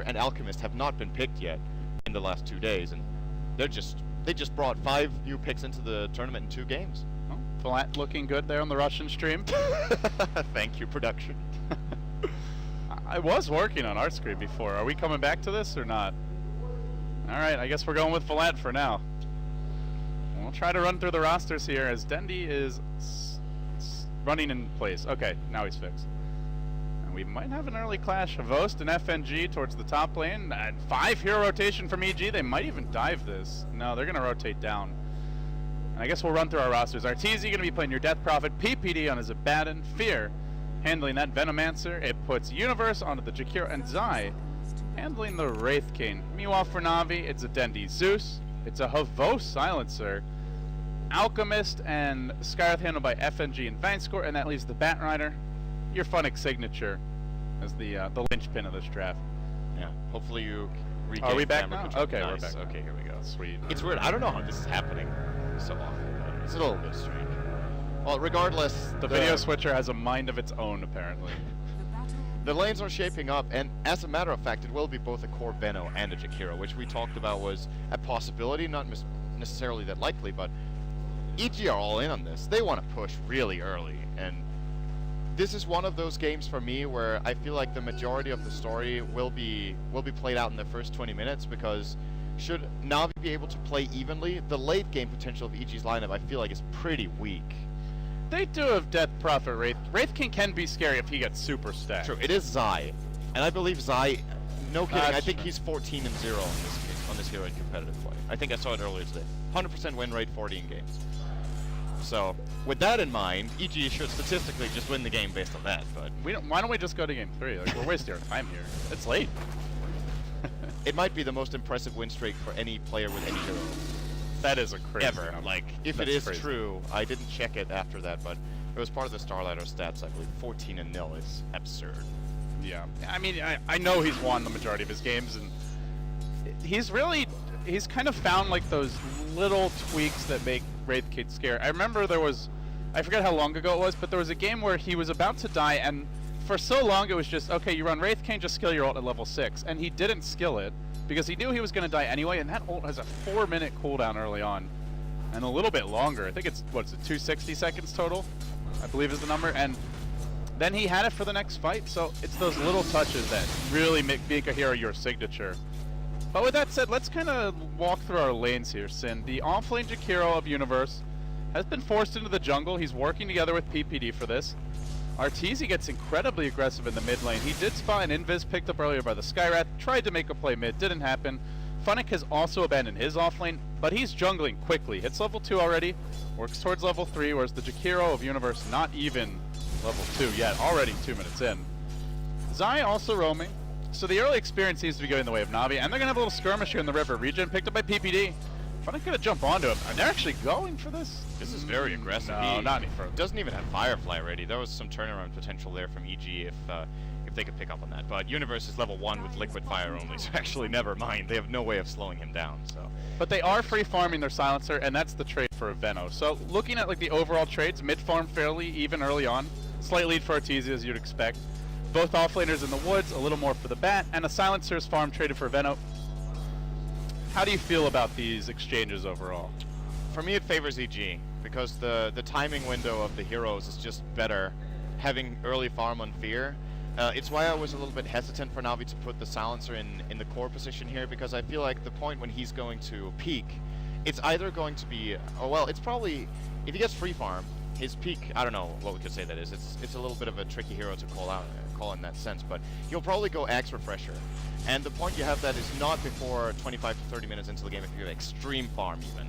and Alchemist have not been picked yet in the last 2 days, and they just brought 5 new picks into the tournament in 2 games. Oh, Flat looking good there on the Russian stream. Thank you, production. I was working on our screen before. Are we coming back to this or not? Alright, I guess we're going with Flat for now. We'll try to run through the rosters here as Dendi is running in place. Okay, now he's fixed. And we might have an early clash. Havost and FNG towards the top lane. 5 hero rotation from EG. They might even dive this. No, they're going to rotate down. And I guess we'll run through our rosters. Arteezy going to be playing your Death Prophet. PPD on his Abaddon. Fear handling that Venomancer. It puts Universe onto the Jakiro. And Zai handling the Wraith King. Meanwhile for Na'Vi, it's a Dendi Zeus. It's a Havost Silencer. Alchemist and Skywrath handled by FNG and Vangscore, and that leaves the Batrider, your Funnick signature, as the linchpin of this draft. Yeah, hopefully you regain. Are we back camera now? control. Okay, nice. we're back. Okay, here we go. Sweet. It's weird. I don't know how this is happening so often, but it's a little bit strange. Well, regardless, The video switcher has a mind of its own, apparently. the lanes are shaping up, and as a matter of fact, it will be both a core Veno and a Jakiro, which we talked about was a possibility, not necessarily that likely, but EG are all in on this. They want to push really early, and this is one of those games for me where I feel like the majority of the story will be played out in the first 20 minutes, because should Na'Vi be able to play evenly, the late game potential of EG's lineup I feel like is pretty weak. They do have Death Prophet Wraith. Wraith King can be scary if he gets super stacked. True, it is Zai, and I believe Zai, no kidding, I think true. he's 14-0 on this hero in competitive play. I think I saw it earlier today. 100% win rate, 40 in games. So, with that in mind, EG should statistically just win the game based on that, but Why don't we just go to game 3? Like, we're wasting our time here. It's late. it might be the most impressive win streak for any player with any hero. That is a crazy Ever. number. Like, if That's it is crazy. true, I didn't check it after that, but it was part of the StarLadder stats, I believe. 14-0 is absurd. Yeah. I mean, I know he's won the majority of his games, and he's kind of found like those little tweaks that make Wraith King scary. I remember I forget how long ago it was, but there was a game where he was about to die, and for so long it was just, okay, you run Wraith King, just skill your ult at level 6, and he didn't skill it because he knew he was going to die anyway, and that ult has a 4-minute cooldown early on, and a little bit longer. I think it's, what is it, 260 seconds total, I believe is the number, and then he had it for the next fight, so it's those little touches that really make a hero your signature. But with that said, let's kind of walk through our lanes here, Sin. The off-lane Jakiro of Universe has been forced into the jungle. He's working together with PPD for this. Arteezy gets incredibly aggressive in the mid lane. He did spot an invis picked up earlier by the Skywrath, tried to make a play mid, didn't happen. Funnick has also abandoned his off-lane, but he's jungling quickly. Hits level 2 already, works towards level 3, whereas the Jakiro of Universe not even level 2 yet, already 2 minutes in. Zai also roaming. So the early experience seems to be going the way of Na'Vi, and they're going to have a little skirmish here in the river. Regen picked up by PPD. Funnick going to jump onto him. And they're actually going for this? This is very aggressive. No, He not any further. doesn't even have Firefly ready. There was some turnaround potential there from EG if they could pick up on that. But Universe is level 1 with Liquid Fire only, so actually never mind. They have no way of slowing him down. So, But they are free farming their Silencer, and that's the trade for a Veno. So looking at like the overall trades, mid farm fairly even early on. Slight lead for Arteezy as you'd expect. Both offlaners in the woods, a little more for the bat, and a Silencer's farm traded for Veno. How do you feel about these exchanges overall? for me it favors EG, because the timing window of the heroes is just better, having early farm on Fear. It's why I was a little bit hesitant for Na'Vi to put the Silencer in the core position here, because I feel like the point when he's going to peak, it's either going to be, oh well, it's probably, if he gets free farm, his peak, I don't know what we could say that is, it's a little bit of a tricky hero to call in that sense, but he'll probably go Axe Refresher. And the point you have that is not before 25 to 30 minutes into the game if you have extreme farm even.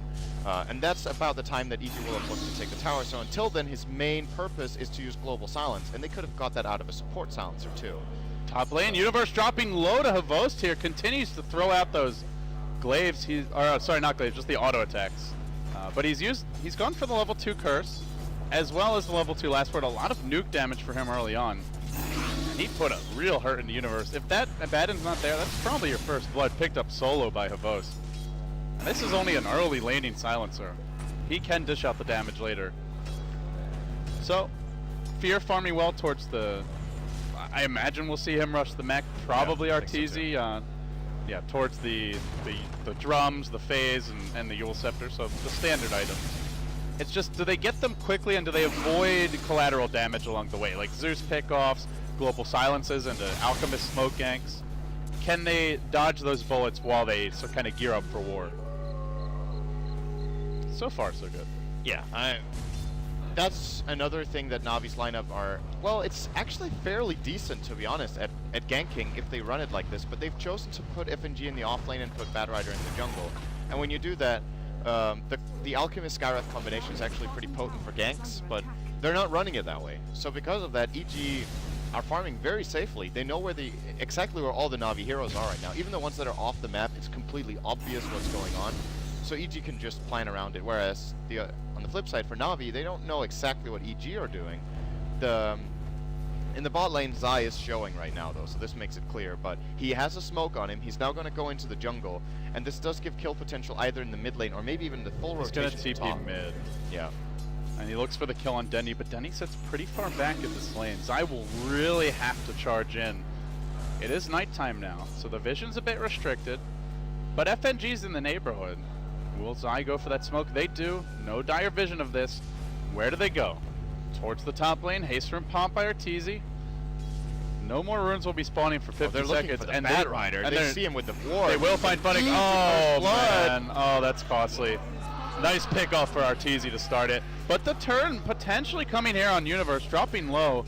And that's about the time that EG will have looked to take the tower, so until then his main purpose is to use Global Silence, and they could have got that out of a support silencer too. Top lane, Universe dropping low to Havost here, continues to throw out those glaives, sorry, not glaives, just the auto attacks. But he's gone for the level 2 curse, as well as the level 2 last word. A lot of nuke damage for him early on. And he put a real hurt in the Universe. If that Abaddon's not there, that's probably your first blood picked up solo by Havost. And this is only an early laning silencer. He can dish out the damage later. So, Fear farming well towards the... I imagine we'll see him rush the mech, probably Yeah, I think so Arteezy, yeah, towards the drums, the phase, and the Yule Scepter, so the standard items. It's just, do they get them quickly and do they avoid collateral damage along the way? Like Zeus pickoffs, global silences, and Alchemist smoke ganks. Can they dodge those bullets while they kind of gear up for war? So far, so good. Yeah, that's another thing that Navi's lineup are, well, it's actually fairly decent, to be honest, at ganking if they run it like this, but they've chosen to put FNG in the off lane and put Bat Rider in the jungle. And when you do that, the Alchemist Skywrath combination is actually pretty potent for ganks, but they're not running it that way. So because of that, EG are farming very safely. They know where exactly where all the Navi heroes are right now. Even the ones that are off the map, it's completely obvious what's going on. So EG can just plan around it, whereas on the flip side for Navi, they don't know exactly what EG are doing. In the bot lane, Zai is showing right now though, so this makes it clear, but he has a smoke on him. He's now going to go into the jungle, and this does give kill potential either in the mid lane or maybe even the full rotation. He's going to TP mid. Yeah. And he looks for the kill on Dendi, but Dendi sits pretty far back in this lane. Zai will really have to charge in. It is nighttime now, so the vision's a bit restricted, but FNG's in the neighborhood. Will Zai go for that smoke? They do. No dire vision of this. Where do they go? Towards the top lane. Haste Rune Pomp by Arteezy. No more runes will be spawning for 50 they're seconds. looking for the and Bat Rider. And they see him with the ward. They will find funding. Oh, man. Oh, that's costly. Nice pick off for Arteezy to start it. But the turn potentially coming here on Universe, dropping low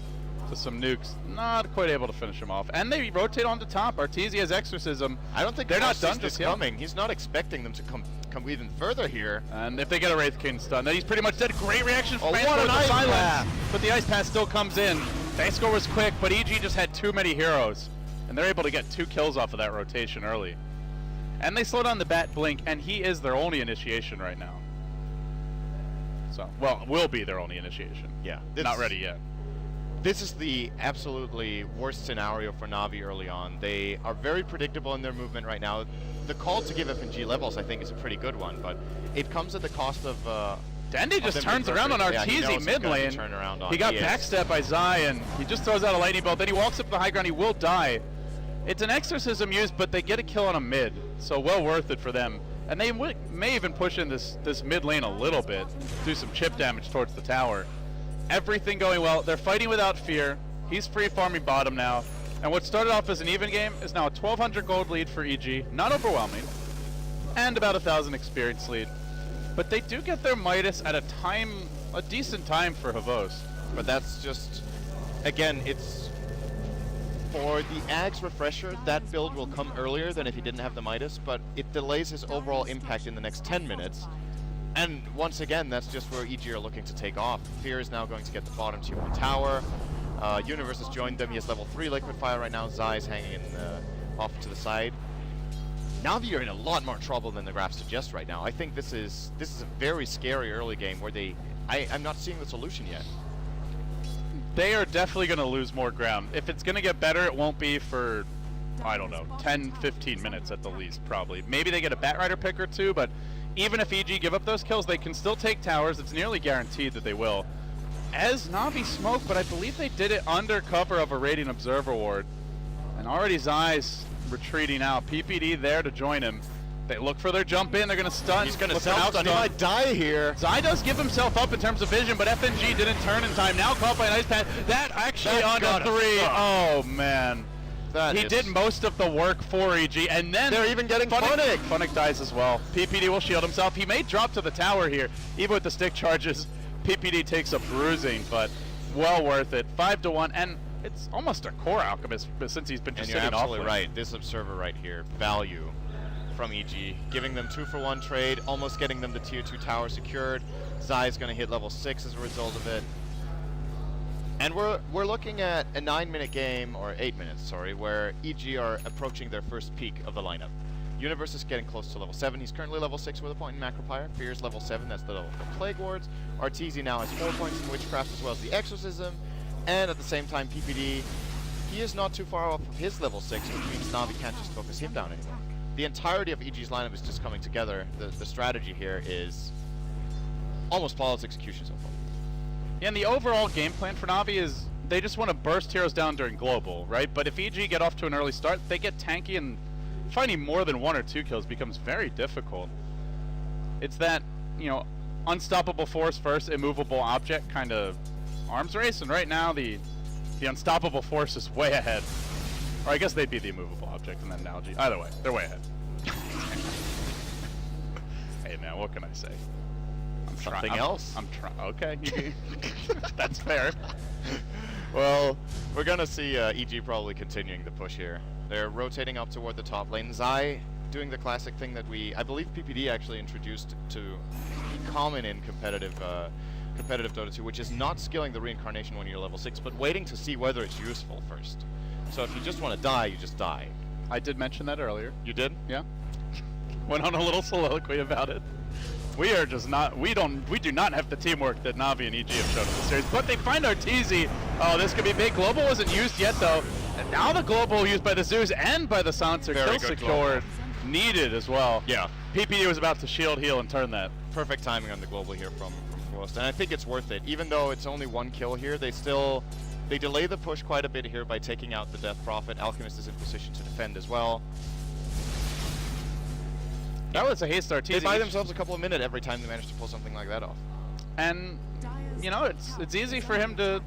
to some nukes. Not quite able to finish him off. And they rotate onto top. Arteezy has Exorcism. I don't think they're not done just coming. He's not expecting them to come even further here. And if they get a Wraith King stun, then he's pretty much dead. Great reaction from what an ice pass! But the Ice Pass still comes in. Base score was quick, but EG just had too many heroes. And they're able to get 2 kills off of that rotation early. And they slow down the Bat Blink, and he is their only initiation right now. So, well, will be their only initiation. Yeah. Not ready yet. This is the absolutely worst scenario for Navi early on. They are very predictable in their movement right now. The call to give FNG levels, I think, is a pretty good one, but it comes at the cost of... Dendi just turns around on Arteezy mid lane. He got backstepped by Zai, and he just throws out a lightning bolt. Then he walks up the high ground. He will die. It's an exorcism used, but they get a kill on a mid, so well worth it for them. And they may even push in this mid lane a little bit, do some chip damage towards the tower. Everything going well. They're fighting without fear. He's free farming bottom now. And what started off as an even game is now a 1,200 gold lead for EG. Not overwhelming. And about 1,000 experience lead. But they do get their Midas at a decent time for Havos. But that's just, again, it's for the Ags Refresher, that build will come earlier than if he didn't have the Midas, but it delays his overall impact in the next 10 minutes. And once again, that's just where EG are looking to take off. Fear is now going to get the bottom tier 1 tower. Universe has joined them. He has level 3 Liquid Fire right now. Zai is hanging off to the side. Navi are in a lot more trouble than the graphs suggest right now. I think this is a very scary early game where I'm not seeing the solution yet. They are definitely going to lose more ground. If it's going to get better, it won't be for, I don't know, 10, 15 minutes at the least, probably. Maybe they get a Bat Rider pick or two, but even if EG give up those kills, they can still take towers. It's nearly guaranteed that they will. As Navi smoke, but I believe they did it under cover of a Radiant Observer ward. And already Zai's retreating out. PPD there to join him. They look for their jump in. They're going to stun. He's going to self-stun. He might die here. Zai does give himself up in terms of vision, but FNG didn't turn in time. Now caught by an Ice Pass. That actually onto 3. Oh, man. He did most of the work for EG, and then they're even getting Funnick. Funnick dies as well. PPD will shield himself. He may drop to the tower here. Even with the stick charges, PPD takes a bruising, but well worth it. 5-1, and it's almost a core Alchemist since he's been just sitting off. And you're absolutely right. This Observer right here, value from EG, giving them 2-for-1 trade, almost getting them the tier 2 tower secured. Zai is going to hit level 6 as a result of it. And we're looking at a 9-minute game, or 8 minutes, sorry, where EG are approaching their first peak of the lineup. Universe is getting close to level 7. He's currently level 6 with a point in Macropyre. Fear's level 7, that's the level for Plague Wards. Arteezy now has 4 points in Witchcraft as well as the Exorcism. And at the same time, PPD, he is not too far off of his level 6, which means Navi can't just focus him down anymore. The entirety of EG's lineup is just coming together. The strategy here is almost flawless execution so far. Yeah, and the overall game plan for Navi is they just want to burst heroes down during global, right? But if EG get off to an early start, they get tanky, and finding more than 1 or 2 kills becomes very difficult. It's that, you know, unstoppable force versus immovable object kind of arms race, and right now the unstoppable force is way ahead. Or I guess they'd be the immovable object in that analogy. Either way, they're way ahead. Hey man, what can I say? Something else. I'm trying. Okay, that's fair. Well, we're gonna see EG probably continuing the push here. They're rotating up toward the top lane. Zai doing the classic thing that I believe PPD actually introduced to be common in competitive Dota 2, which is not skilling the reincarnation when you're level 6, but waiting to see whether it's useful first. So if you just want to die, you just die. I did mention that earlier. You did? Yeah. Went on a little soliloquy about it. We are just not, we do not have the teamwork that Na'Vi and EG have shown in the series, but they find Arteezy. Oh, this could be big. Global wasn't used yet though. And now the global used by the Zeus and by the Silencer. Kill secured. Needed as well. Yeah. PPD was about to shield heal and turn that. Perfect timing on the global here from Frost, and I think it's worth it. Even though it's only 1 kill here, they delay the push quite a bit here by taking out the Death Prophet. Alchemist is in position to defend as well. That was a haste Arteezy. They buy themselves a couple of minutes every time they manage to pull something like that off. And, you know, it's easy for him to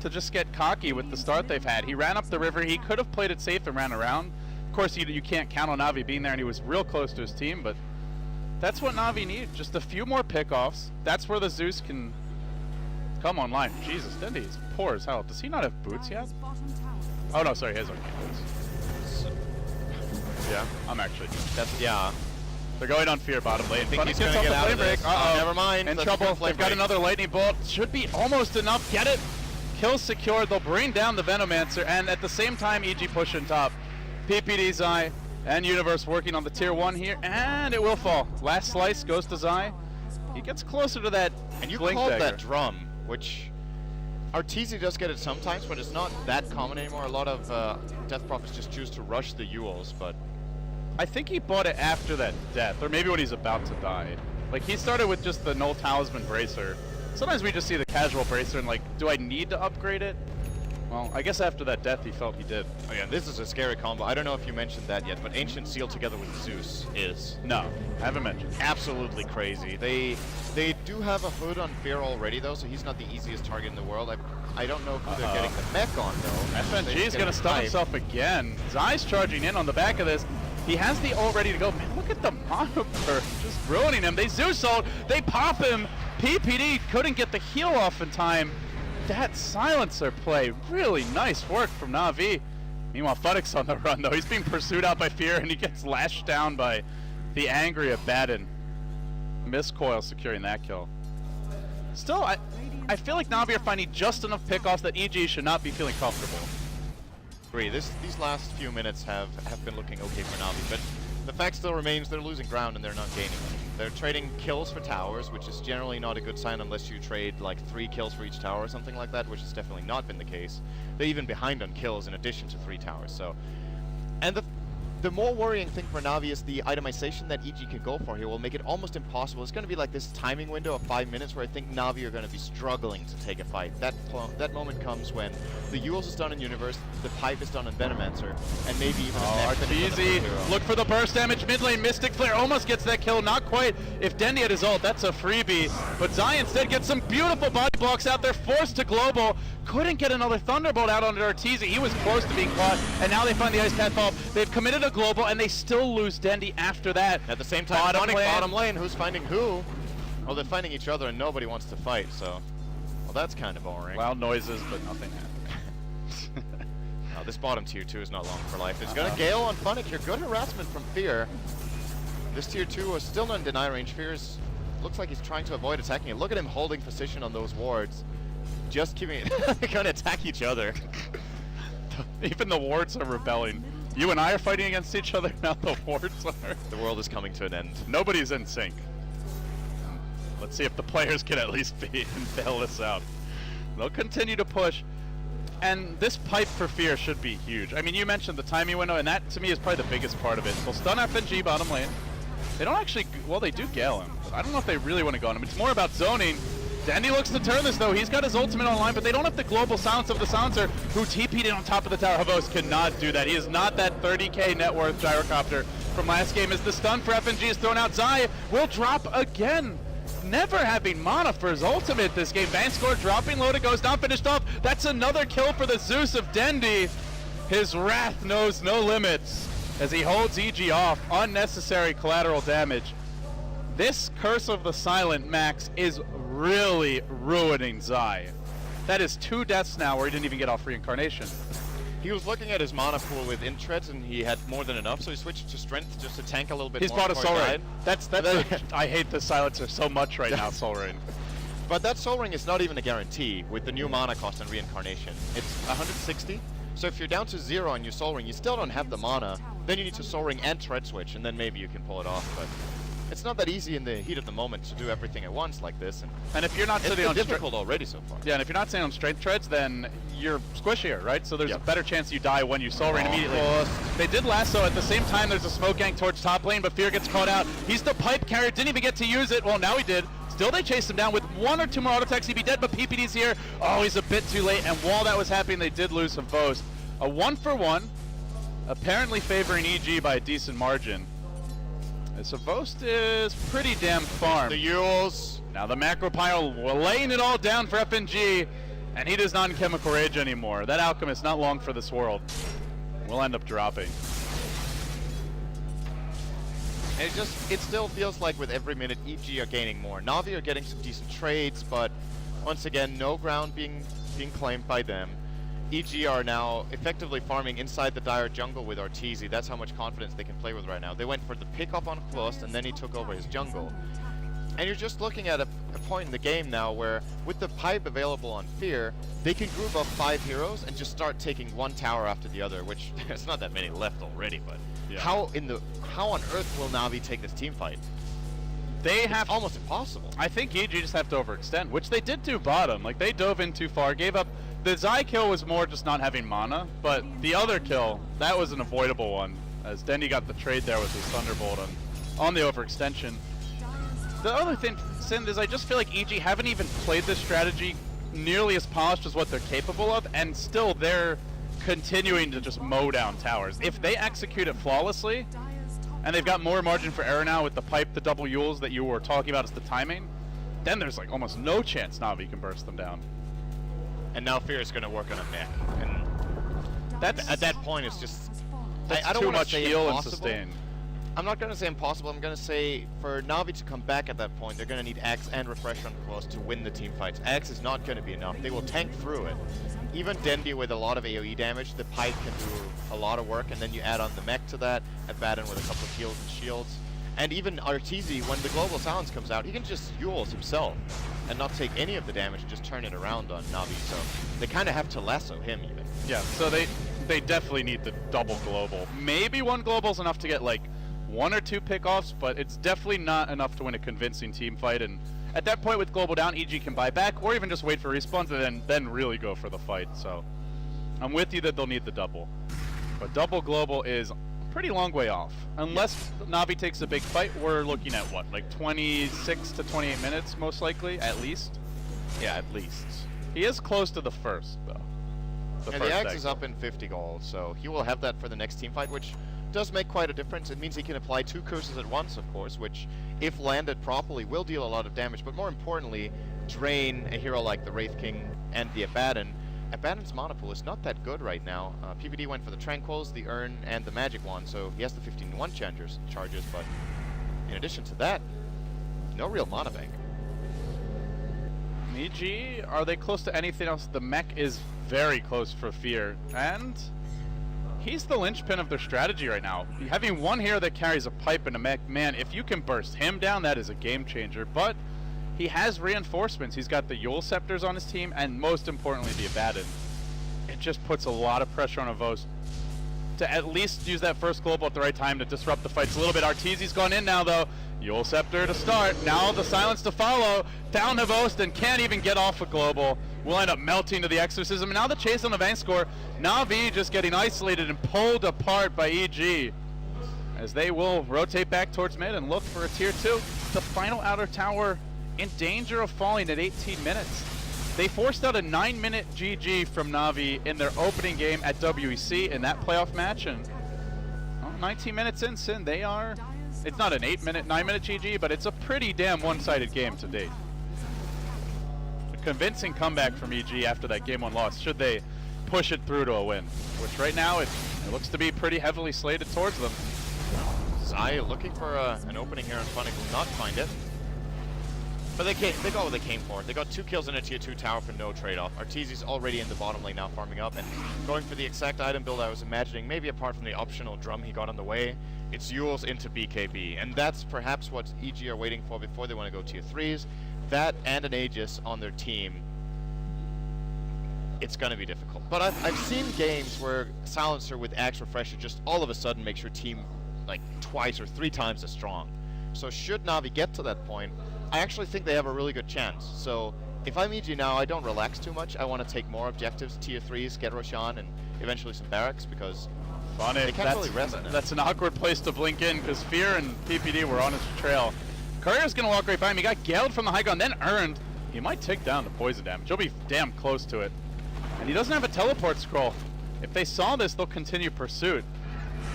just get cocky with the start they've had. He ran up the river. He could have played it safe and ran around. Of course, you can't count on Na'Vi being there, and he was real close to his team, but that's what Na'Vi need. Just a few more pickoffs. That's where the Zeus can come online. Jesus, Dendi is poor as hell. Does he not have boots yet? Oh, no, sorry, he has arcane boots. Yeah. I'm actually... Yeah. They're going on Fear bottom lane. I think he's going to get out of this. Uh-oh. Never mind. In trouble. They've got another lightning bolt. Should be almost enough. Get it. Kill secured. They'll bring down the Venomancer, and at the same time, EG pushing top. PPD, Zai, and Universe working on the tier 1 here, and it will fall. Last slice goes to Zai. He gets closer to that. And you Blink called dagger. that drum, which Arteezy does get it sometimes, but it's not that common anymore. A lot of Death Prophets just choose to rush the Yules, but I think he bought it after that death, or maybe when he's about to die. Like, he started with just the Null Talisman Bracer. Sometimes we just see the casual Bracer and like, do I need to upgrade it? Well, I guess after that death he felt he did. oh yeah, this is a scary combo. I don't know if you mentioned that yet, but Ancient Seal together with Zeus is No, I haven't mentioned. absolutely crazy. They do have a hood on Fear already though, so he's not the easiest target in the world. I don't know who they're getting the mech on though. FNG is going to stun himself again. Zai's charging in on the back of this. He has the ult ready to go. Man, look at the mono burst, just ruining him. They Zeus ult, they pop him. PPD couldn't get the heal off in time. That silencer play, really nice work from Na'Vi. Meanwhile, Fuddick's on the run though. He's being pursued out by Fear, and he gets lashed down by the angry Abaddon. Miscoil securing that kill. Still, I feel like Na'Vi are finding just enough pickoffs that EG should not be feeling comfortable. Agree. These last few minutes have been looking okay for Na'Vi, but the fact still remains they're losing ground and they're not gaining any. They're trading kills for towers, which is generally not a good sign unless you trade like 3 kills for each tower or something like that, which has definitely not been the case. They're even behind on kills in addition to 3 towers. So, and the more worrying thing for Na'Vi is the itemization that EG can go for here will make it almost impossible. It's going to be like this timing window of 5 minutes where I think Na'Vi are going to be struggling to take a fight. That moment comes when the Yules is done in Universe, the Pipe is done in Venomancer, and maybe even Arteezy, look for the burst damage mid lane. Mystic Flare almost gets that kill, not quite. If Dendi had his ult, that's a freebie. But Zai instead gets some beautiful body blocks out there, forced to global. Couldn't get another Thunderbolt out onto Arteezy. He was close to being caught, and now they find the Ice Path Fall. They've committed a global, and they still lose Dendi after that. At the same time, bottom lane, who's finding who? Well, they're finding each other, and nobody wants to fight, so... Well, that's kind of boring. Loud noises, but nothing happened. No, this bottom tier 2 is not long for life. It's gonna Gale on Funnick here. Good harassment from Fear. This tier 2 is still not in deny range. Fear's looks like he's trying to avoid attacking it. Look at him holding position on those wards. Just keeping it. They're gonna attack each other. Even the wards are rebelling. You and I are fighting against each other, now the wards are. The world is coming to an end. Nobody's in sync. Let's see if the players can at least be and bail this out. They'll continue to push. And this pipe for Fear should be huge. I mean, you mentioned the timing window, and that to me is probably the biggest part of it. They'll stun FNG bottom lane. They don't actually, well, they do Gale him, but I don't know if they really want to go on him. It's more about zoning. Dendi looks to turn this though. He's got his ultimate online, but they don't have the global silence of the silencer, who TP'd in on top of the tower. Havos cannot do that. He is not that 30k net worth gyrocopter from last game. As the stun for FNG is thrown out, Zai will drop again. Never having mana for his ultimate this game. Van score dropping low, it goes down, finished off. That's another kill for the Zeus of Dendi. His wrath knows no limits as he holds EG off. Unnecessary collateral damage. This Curse of the Silent Max is really ruining Zai. That is 2 deaths now where he didn't even get off reincarnation. He was looking at his mana pool with Intreads and he had more than enough, so he switched to Strength just to tank a little bit He's more. bought a Soul Ring. I hate the Silencer so much right now, Soul Ring. But that Soul Ring is not even a guarantee with the new mana cost and reincarnation. It's 160, so if you're down to 0 on your Soul Ring, you still don't have the mana, then you need to Soul Ring and Tread Switch, and then maybe you can pull it off. But it's not that easy in the heat of the moment to do everything at once like this. And if you're not sitting on difficult already so far. Yeah, and if you're not sitting on Strength Treads, then you're squishier, right? So there's a better chance you die when you Soul Ring immediately. They did lasso at the same time. There's a smoke gang towards top lane, but Fear gets caught out. He's the pipe carrier, didn't even get to use it. Well, now he did. Still, they chase him down with 1 or 2 more auto attacks. He'd be dead, but PPD's here. Oh, he's a bit too late. And while that was happening, they did lose some foes. A 1-for-1, apparently favoring EG by a decent margin. Savost is pretty damn farmed. The Yules. Now the macro pile laying it all down for FNG, and he does not in Chemical Rage anymore. That Alchemist not long for this world. Will end up dropping. And it still feels like with every minute EG are gaining more. Na'Vi are getting some decent trades, but once again, no ground being claimed by them. EG are now effectively farming inside the Dire jungle with Arteezy. That's how much confidence they can play with right now. They went for the pickup on Klost, and then he took over his jungle. And you're just looking at a point in the game now where, with the pipe available on Fear, they can group up 5 heroes and just start taking one tower after the other, which there's not that many left already, but how on earth will Na'Vi take this team fight? It's almost impossible. I think EG just have to overextend, which they did do bottom. Like, they dove in too far, gave up. The Zai kill was more just not having mana, but the other kill, that was an avoidable one, as Dendi got the trade there with his Thunderbolt on the overextension. The other thing, Sind, is I just feel like EG haven't even played this strategy nearly as polished as what they're capable of, and still they're continuing to just mow down towers. If they execute it flawlessly, and they've got more margin for error now with the pipe, the double Yules that you were talking about as the timing, then there's like almost no chance Na'Vi can burst them down. And now Fear is going to work on a mech, and at that point it's just I don't too want to much say heal and impossible. sustain. I'm not going to say impossible. I'm going to say for Na'Vi to come back at that point, they're going to need Axe and Refresh on Close to win the team fights. Axe is not going to be enough. They will tank through it. Even Dendi with a lot of AoE damage, the pipe can do a lot of work, and then you add on the mech to that, Abaddon with a couple of heals and shields. And even Arteezy, when the Global Silence comes out, he can just Yules himself and not take any of the damage and just turn it around on Na'Vi. So they kind of have to lasso him even. Yeah, so they definitely need the double global. Maybe 1 global's enough to get like 1 or 2 pickoffs, but it's definitely not enough to win a convincing team fight. And at that point with global down, EG can buy back or even just wait for respawns and then really go for the fight. So I'm with you that they'll need the double. But double global is a pretty long way off. Unless Na'Vi takes a big fight, we're looking at what, like 26 to 28 minutes most likely, at least? Yeah, at least. He is close to the first, though. The Axe is up in 50 gold, so he will have that for the next team fight, which does make quite a difference. It means he can apply 2 curses at once, of course, which, if landed properly, will deal a lot of damage, but more importantly, drain a hero like the Wraith King and the Abaddon. Abaddon's mana pool is not that good right now. PPD went for the Tranquils, the Urn, and the Magic Wand, so he has the 15-1 charges, but in addition to that, no real mana bank. EG, are they close to anything else? The mech is very close for Fear, and he's the linchpin of their strategy right now. Having 1 hero that carries a pipe and a mech, man, if you can burst him down, that is a game changer. But he has reinforcements. He's got the Yule Scepters on his team, and most importantly, the Abaddon. It just puts a lot of pressure on Avos to at least use that first global at the right time to disrupt the fights a little bit. Arteezy's gone in now, though. Yule Scepter to start. Now the silence to follow. Down Havost and can't even get off a global. Will end up melting to the Exorcism. And now the chase on the Vayne score. Na'Vi just getting isolated and pulled apart by EG, as they will rotate back towards mid and look for a tier 2. The final outer tower in danger of falling at 18 minutes. They forced out a 9-minute GG from Na'Vi in their opening game at WEC in that playoff match, and 19 minutes in, Sin, they are... It's not an 9-minute GG, but it's a pretty damn one-sided game to date. A convincing comeback from EG after that Game 1 loss, should they push it through to a win, which right now it looks to be pretty heavily slated towards them. Zai looking for an opening here, and Funny will not find it. But they got what they came for. They got 2 kills in a tier 2 tower for no trade-off. Arteezy's already in the bottom lane now, farming up and going for the exact item build I was imagining, maybe apart from the optional drum he got on the way. It's Yules into BKB, and that's perhaps what EG are waiting for before they want to go tier 3s. That and an Aegis on their team. It's going to be difficult. But I've seen games where Silencer with Axe Refresher just all of a sudden makes your team like twice or 3 times as strong. So should Na'Vi get to that point, I actually think they have a really good chance. So if I'm EG now, I don't relax too much. I want to take more objectives, tier 3s, get Roshan, and eventually some barracks, because they can't really rest. That's an awkward place to blink in, because Fear and PPD were on his trail. Courier's going to walk right by him. He got galled from the high ground, then earned. He might take down the poison damage. He'll be damn close to it. And he doesn't have a teleport scroll. If they saw this, they'll continue pursuit.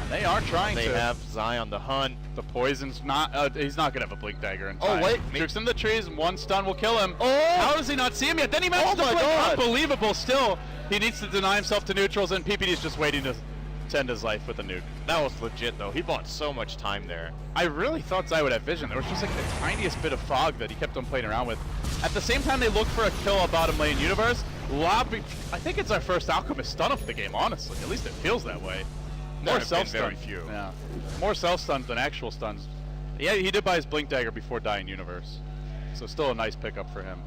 And they are trying to. They have Zai on the hunt. The poison's not, he's not going to have a blink dagger in time. Oh, wait. Jukes in the trees, 1 stun will kill him. Oh! How does he not see him yet? Then he manages to blink. Unbelievable still. He needs to deny himself to neutrals, and PPD's just waiting to end his life with a nuke. That was legit, though. He bought so much time there. I really thought Zai would have vision. There was just like the tiniest bit of fog that he kept on playing around with. At the same time, they look for a kill on bottom lane universe. I think it's our first Alchemist stun of the game, honestly. At least it feels that way. More self-stun. Very few. Yeah. More self-stuns than actual stuns. Yeah, he did buy his blink dagger before dying universe. So still a nice pickup for him.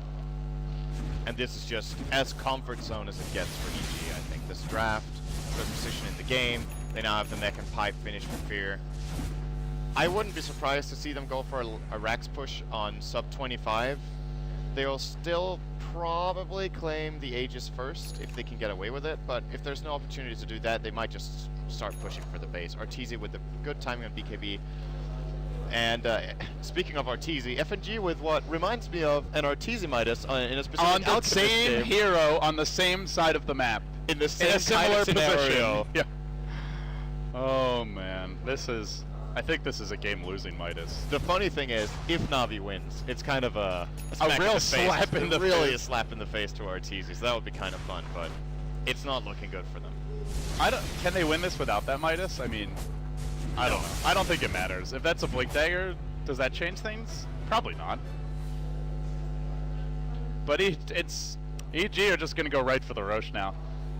And this is just as comfort zone as it gets for EG, I think. This draft, their position in the game. They now have the mech and pipe finish for Fear. I wouldn't be surprised to see them go for a Rax push on sub 25. They'll still probably claim the Aegis first if they can get away with it, but if there's no opportunity to do that, they might just start pushing for the base. Arteezy with the good timing on BKB. And speaking of Arteezy, FNG with what reminds me of an Arteezy Midas in a specific on the same game. Hero on the same side of the map. In the same in a similar scenario. position. Yeah. Oh man, I think this is a game-losing Midas. The funny thing is, if Na'Vi wins, it's kind of a real slap in the face. Really a slap in the face to Arteezy, so that would be kind of fun, but it's not looking good for them. Can they win this without that Midas? I mean, I don't know. I don't think it matters. If that's a blink dagger, does that change things? Probably not. But it's EG are just gonna go right for the Roche now.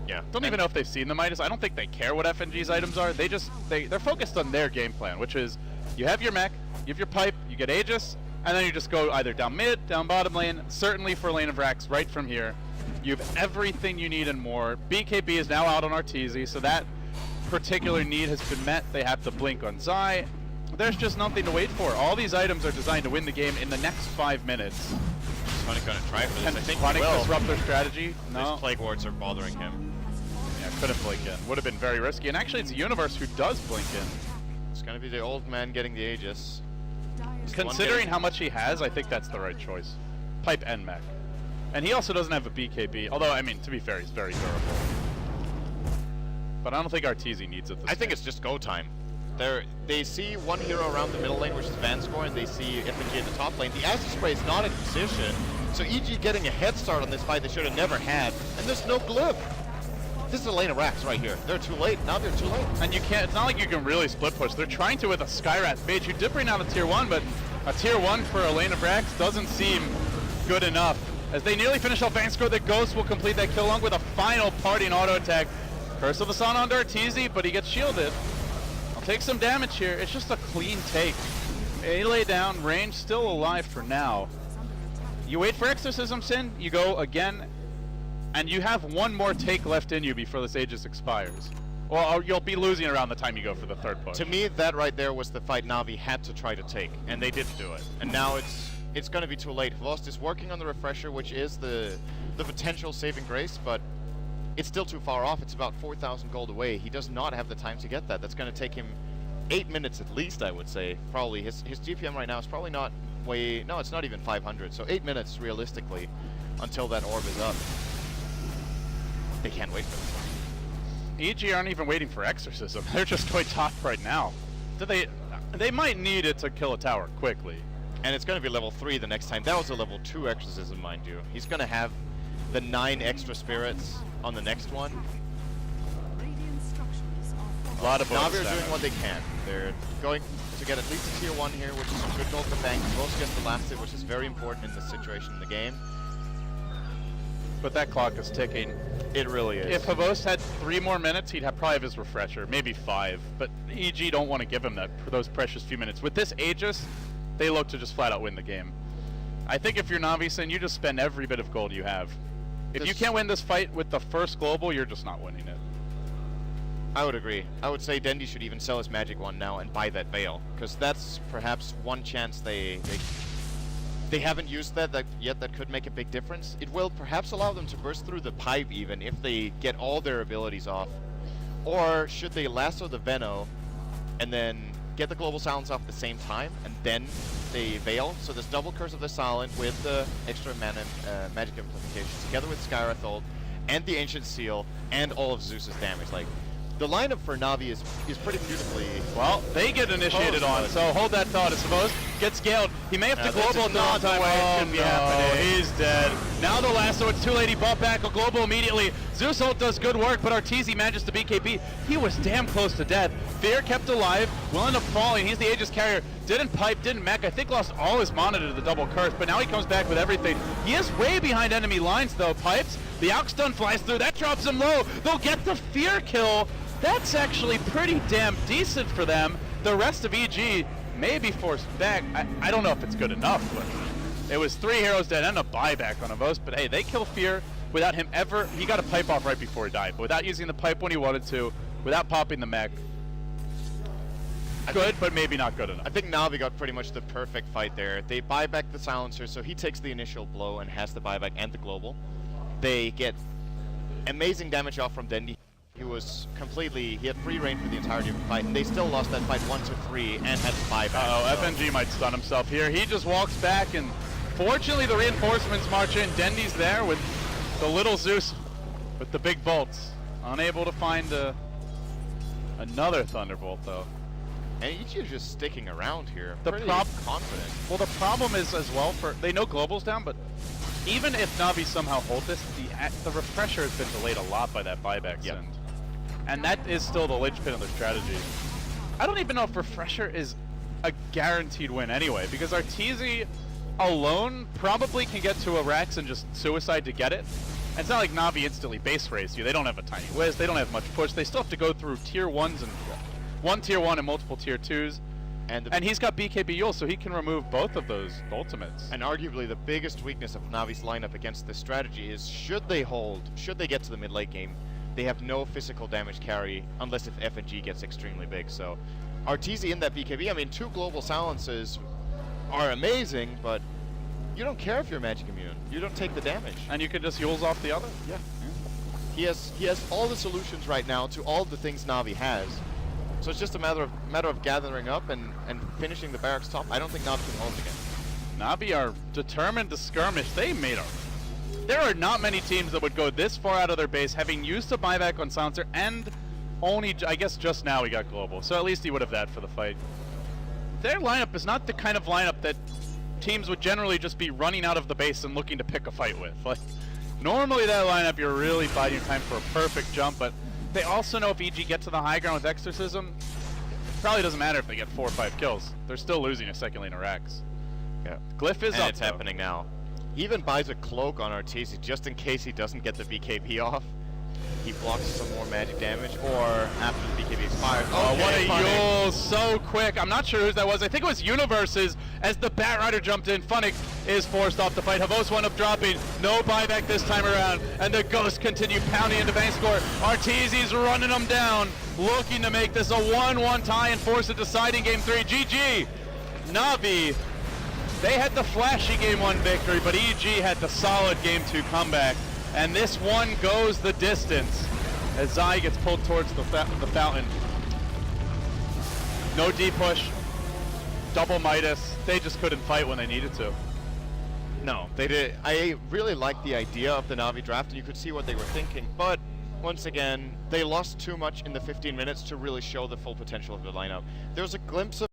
Yeah. Don't even know if they've seen the Midas. I don't think they care what FNG's items are. They're focused on their game plan, which is you have your mech, you have your pipe, you get Aegis, and then you just go either down mid, down bottom lane, certainly for lane of Rax right from here. You have everything you need and more. BKB is now out on Arteezy, so that particular need has been met. They have to blink on Zai. There's just nothing to wait for. All these items are designed to win the game in the next 5 minutes. Sonic gonna try for this. Can I think Sonic he will. disrupt their strategy? No. These Plague Wards are bothering him. Yeah, couldn't blink in. Would have been very risky. And actually, it's Universe who does blink in. It's gonna be the old man getting the Aegis. Considering how much he has, I think that's the right choice. Pipe and mech. And he also doesn't have a BKB, although, I mean, to be fair, he's very durable. But I don't think Arteezy needs it this I think it's just go time. They see one hero around the middle lane, which is Vanscore, and they see FNG at the top lane. The acid spray is not in position, so EG getting a head start on this fight they should have never had, and there's no glyph. This is a lane of Rax right here. They're too late. Now they're too late. And you can't, it's not like you can really split push. They're trying to with a Skyrat Mage. You did bring out a tier 1, but a tier 1 for a lane of Rax doesn't seem good enough. As they nearly finish off Vanscore, the Ghost will complete that kill along with a final parting auto attack. Curse of the Sun onto Arteezy, but he gets shielded. I'll take some damage here. It's just a clean take. Melee down, range still alive for now. You wait for Exorcism Sin, you go again, and you have one more take left in you before this Aegis expires. Well, you'll be losing around the time you go for the third push. To me, that right there was the fight Na'Vi had to try to take, and they didn't do it. And now it's going to be too late. Lost is working on the refresher, which is the potential saving grace, but it's still too far off. It's about 4,000 gold away. He does not have the time to get that. That's going to take him 8 minutes at least, I would say. Probably his GPM right now is probably not way, no, it's not even 500. So 8 minutes realistically until that orb is up. They can't wait for this. EG aren't even waiting for Exorcism. They're just going top right now. They might need it to kill a tower quickly. And it's going to be level 3 the next time. That was a level 2 Exorcism, mind you. He's going to have the 9 extra spirits on the next one. A lot of Navi bonus are doing damage. what they can. They're going to get at least a tier 1 here, which is a good goal for Bank. Both gets the last hit, which is very important in this situation in the game. But that clock is ticking. It really is. If Havos had 3 more minutes, he'd have probably have his refresher, maybe 5. But EG don't want to give him that for those precious few minutes. With this Aegis, they look to just flat out win the game. I think if you're Navi, you just spend every bit of gold you have. If you can't win this fight with the first global, you're just not winning it. I would agree. I would say Dendi should even sell his magic one now and buy that veil, because that's perhaps one chance they haven't used that yet that could make a big difference. It will perhaps allow them to burst through the pipe even if they get all their abilities off. Or should they lasso the Veno and then get the global silence off at the same time and then they veil? So this double curse of the silent with the extra mana magic implications together with Skywrath Ult and the ancient seal and all of Zeus's damage. Like, the lineup for Navi is pretty beautifully... Well, they get initiated on, so hold that thought. I suppose gets scaled. He may have to global not time. the way it Oh, should be no, happening. he's dead. Now the lasso, it's too late. He bought back a global immediately. Zeus ult does good work, but Arteezy manages to BKB. He was damn close to death. Fear kept alive, will end up falling. He's the Aegis carrier. Didn't pipe, didn't mech. I think lost all his mana to the double curse, but now he comes back with everything. He is way behind enemy lines, though. Pipes, the Alk stun flies through. That drops him low. They'll get the Fear kill. That's actually pretty damn decent for them. The rest of EG may be forced back. I don't know if it's good enough, but it was 3 heroes dead and a buyback on Avos. But hey, they kill Fear without him ever. He got a pipe off right before he died, but without using the pipe when he wanted to, without popping the mech. Good, but maybe not good enough. I think Navi got pretty much the perfect fight there. They buy back the silencer, so he takes the initial blow and has the buyback and the global. They get amazing damage off from Dendi. He had free reign for the entirety of the fight, and they still lost that fight 1-3 and had to buy back. FNG might stun himself here. He just walks back, and fortunately the reinforcements march in. Dendi's there with the little Zeus with the big bolts. Unable to find another Thunderbolt, though. And EG is just sticking around here. The Pretty confident. Well, the problem is as well, they know Global's down, but even if Navi somehow hold this, the refresher has been delayed a lot by that buyback send. And that is still the linchpin of their strategy. I don't even know if refresher is a guaranteed win anyway, because Arteezy alone probably can get to a Rex and just suicide to get it. And it's not like Navi instantly base race you. They don't have a tiny whiz, they don't have much push. They still have to go through tier 1s and one tier 1 and multiple tier 2s. And he's got BKB Yule, so he can remove both of those ultimates. And arguably the biggest weakness of Navi's lineup against this strategy is should they get to the mid-late game, they have no physical damage carry unless if FNG gets extremely big. So Arteezy in that BKB, I mean, 2 global silences are amazing, but you don't care if you're magic immune. You don't take the damage. And you can just Yules off the other? Yeah. He has all the solutions right now to all the things Navi has. So it's just a matter of gathering up and finishing the barracks top. I don't think Navi can hold again. Navi are determined to skirmish. There are not many teams that would go this far out of their base, having used a buyback on Silencer, and only, I guess just now he got global. So at least he would have that for the fight. Their lineup is not the kind of lineup that teams would generally just be running out of the base and looking to pick a fight with. Like, normally that lineup, you're really biding your time for a perfect jump, but they also know if EG get to the high ground with Exorcism, it probably doesn't matter if they get 4 or 5 kills. They're still losing a second lane of Rax. Yeah. Glyph is and up, it's though. happening now. He even buys a cloak on Arteezy just in case he doesn't get the BKB off. He blocks some more magic damage, or after the BKB expires. Oh, Okay, what a Funnick. Yule, so quick. I'm not sure whose that was. I think it was Universe's as the Bat Rider jumped in. Funnick is forced off the fight. Havos wound up dropping. No buyback this time around. And the Ghosts continue pounding into bank score. Arteezy's running them down, looking to make this a 1-1 tie and force a deciding game 3. GG. Navi, they had the flashy game 1 victory, but EG had the solid game 2 comeback. And this one goes the distance as Zai gets pulled towards the fountain. No D push, double Midas. They just couldn't fight when they needed to. No, they did. I really liked the idea of the Na'Vi draft, and you could see what they were thinking, but once again, they lost too much in the 15 minutes to really show the full potential of the lineup. There was a glimpse of